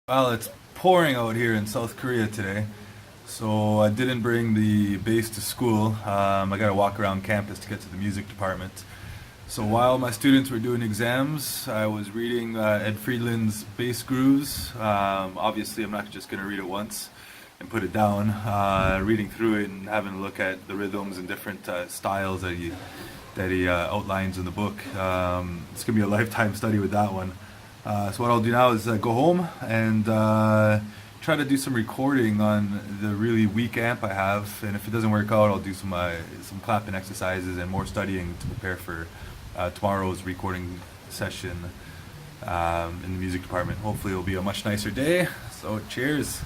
Well, it's pouring out here in South Korea today, so I didn't bring the bass to school. I got to walk around campus to get to the music department. So while my students were doing exams, I was reading Ed Friedland's Bass Grooves. Obviously, I'm not just going to read it once and put it down. Reading through it and having a look at the rhythms and different styles that he outlines in the book. It's going to be a lifetime study with that one. So what I'll do now is go home and try to do some recording on the really weak amp I have. And if it doesn't work out, I'll do some clapping exercises and more studying to prepare for tomorrow's recording session in the music department. Hopefully, it'll be a much nicer day. So cheers.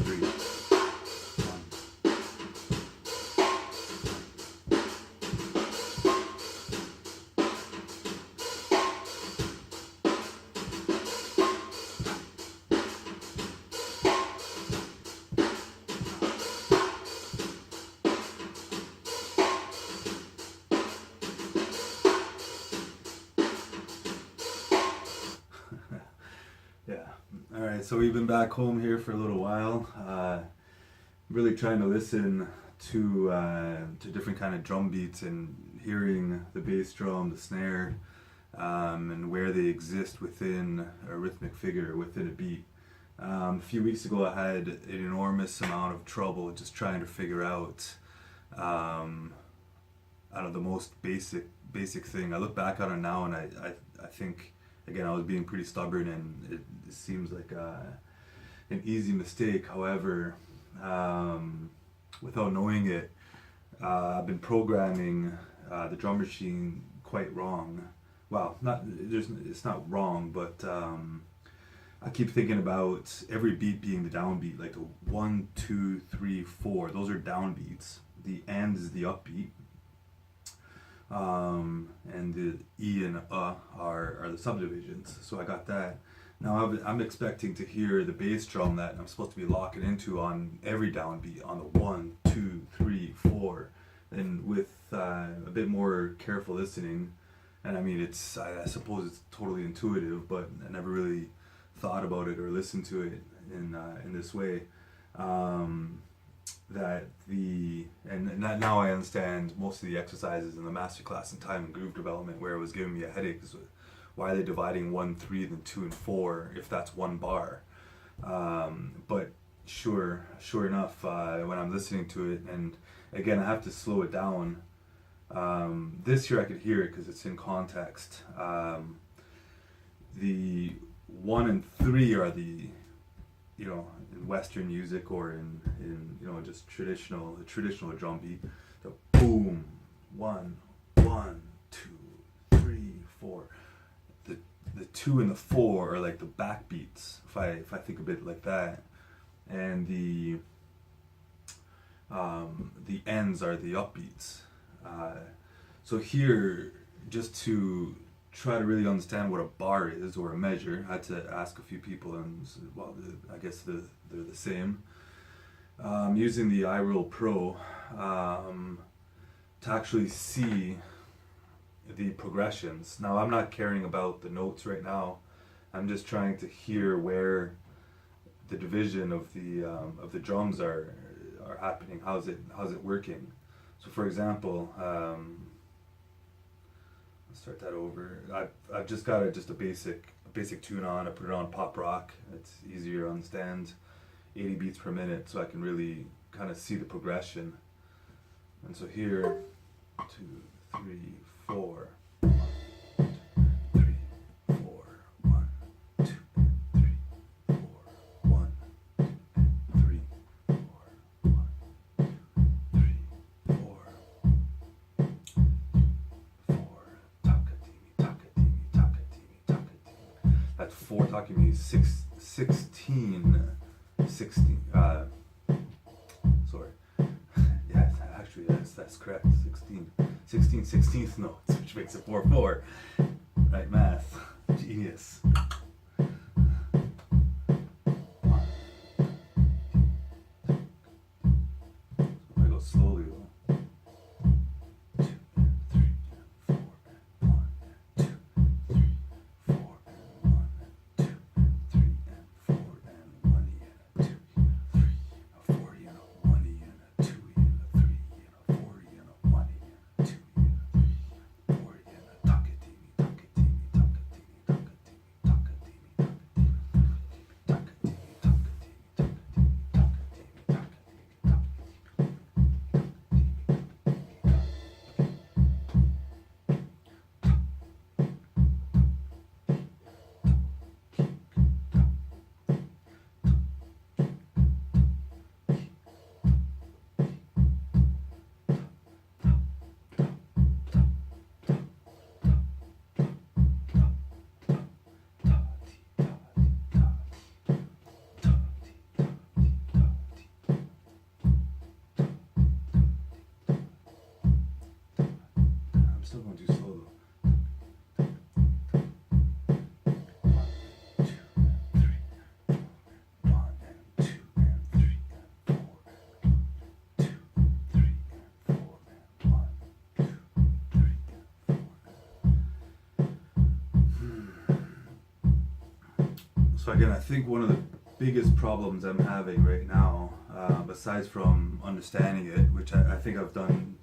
Three. Yeah. All right. So we've been back home here for a little while. Really trying to listen to different kind of drum beats and hearing the bass drum, the snare, and where they exist within a rhythmic figure, within a beat. A few weeks ago, I had an enormous amount of trouble just trying to figure um, out of the most basic thing. I look back on it now, and I think again I was being pretty stubborn, and it seems like an easy mistake. However, um, without knowing it, I've been programming the drum machine quite wrong. Well, it's not wrong, but I keep thinking about every beat being the downbeat, like the one, two, three, four. Those are downbeats. The end is the upbeat, and the E and are the subdivisions. So I got that. Now I'm expecting to hear the bass drum that I'm supposed to be locking into on every downbeat on the one, two, three, four, and with a bit more careful listening. And I mean, I suppose it's totally intuitive, but I never really thought about it or listened to it in this way. Um, that the and now I understand most of the exercises in the masterclass in time and groove development where it was giving me a headache is why are they dividing 1 3 then 2 and 4 if that's one bar. But sure enough, when I'm listening to it, and again I have to slow it down. This year I could hear it because it's in context. The 1 and 3 are the, in Western music or in just traditional drum beat, the boom, one, one, two, three, four. The the two and the four are like the backbeats. If I think of it like that, and the ends are the upbeats. Uh, so here, just to try to really understand what a bar is or a measure, I had to ask a few people, and well, I guess they're the same. Using the iReal Pro to actually see the progressions. Now, I'm not caring about the notes right now. I'm just trying to hear where the division of the drums are happening. How's it working? So, for example, let's start that over. I've just got just a basic tune on. I put it on pop rock. It's easier to understand. 80 beats per minute, so I can really kind of see the progression. And so here, 2, 3, 4, 1, 2, 3, 4, 1, 2, 3, 4, 1, 2, 3, 4, 1, 2, 3, 4, 4. Takatimi. That's 4 takimi. 16. Sorry. Yes, actually, that's correct. 16 16th notes, which makes it 4/4. Right, math. Genius. I go slowly though. 2 and 3 and 4 and 1 and 2 and 3, 4 and 1 and 2 and 3 and 4 and 1 and 2 and 3, a 40 and a 1 and a 2 and a 3 and a 40 and a 1 and a 2 and a 3 40 and a takatimi. I'm still going too slow though. 1, 2, 3, 4, 1 and 2 and 3 and 4 and 2 and 3 and 4 and 1, 2, 3 and 4. So again, I think one of the biggest problems I'm having right now, besides from understanding it, which I think I've done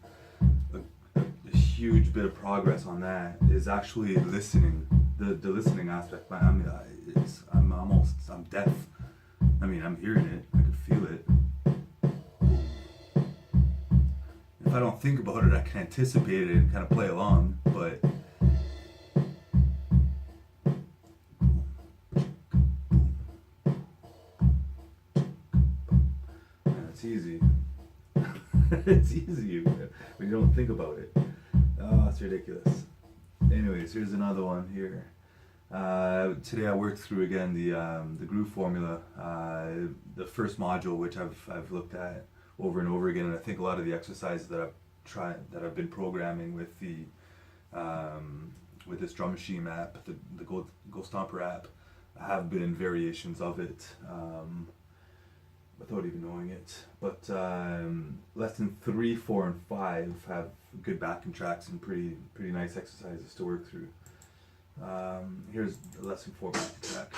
a huge bit of progress on that, is actually listening. The listening aspect. I mean, I'm deaf. I mean, I'm hearing it. I can feel it. If I don't think about it, I can anticipate it and kind of play along. But it's easy. It's easy when you don't think about it. Oh, it's ridiculous. Anyways, here's another one here. Today I worked through again the groove formula, the first module, which I've looked at over and over again, and I think a lot of the exercises that I've been programming with with this drum machine app, the Go Stomper app, have been variations of it. Without even knowing it, but lesson 3, 4, and 5 have good backing tracks and pretty nice exercises to work through. Here's the lesson 4 backing track.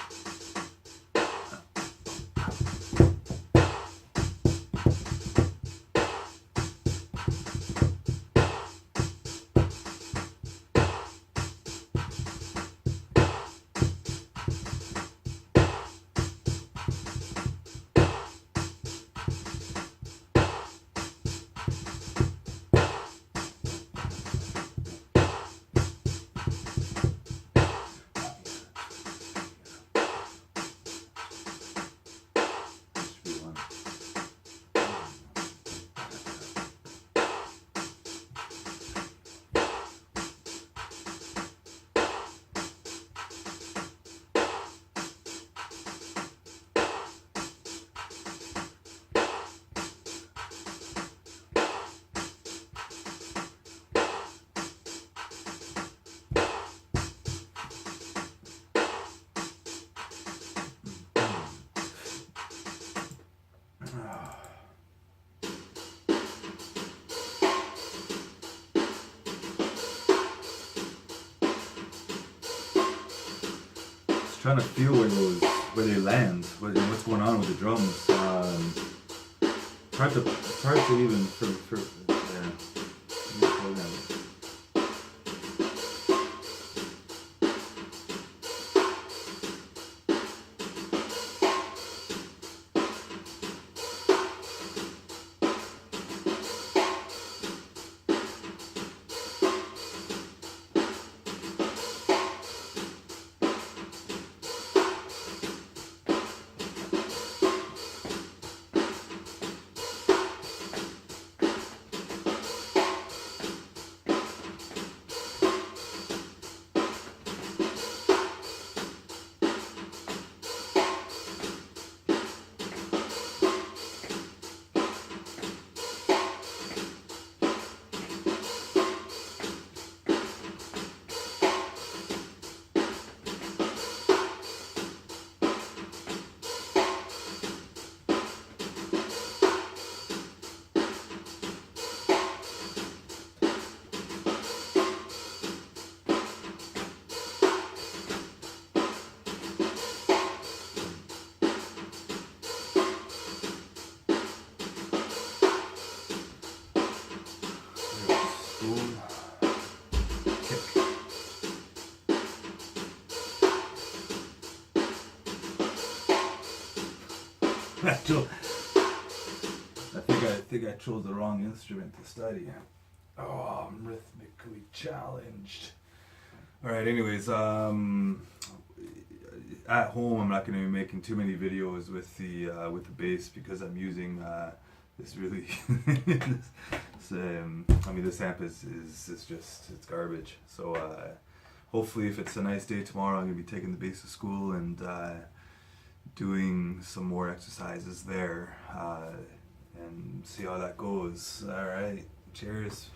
Trying to feel where they land, what's going on with the drums. It's hard to even for think I chose the wrong instrument to study. Oh, I'm rhythmically challenged. All right. Anyways, at home I'm not going to be making too many videos with the bass because I'm using this really this amp is just, it's garbage. So hopefully if it's a nice day tomorrow, I'm going to be taking the bass to school and doing some more exercises there and see how that goes. All right, cheers.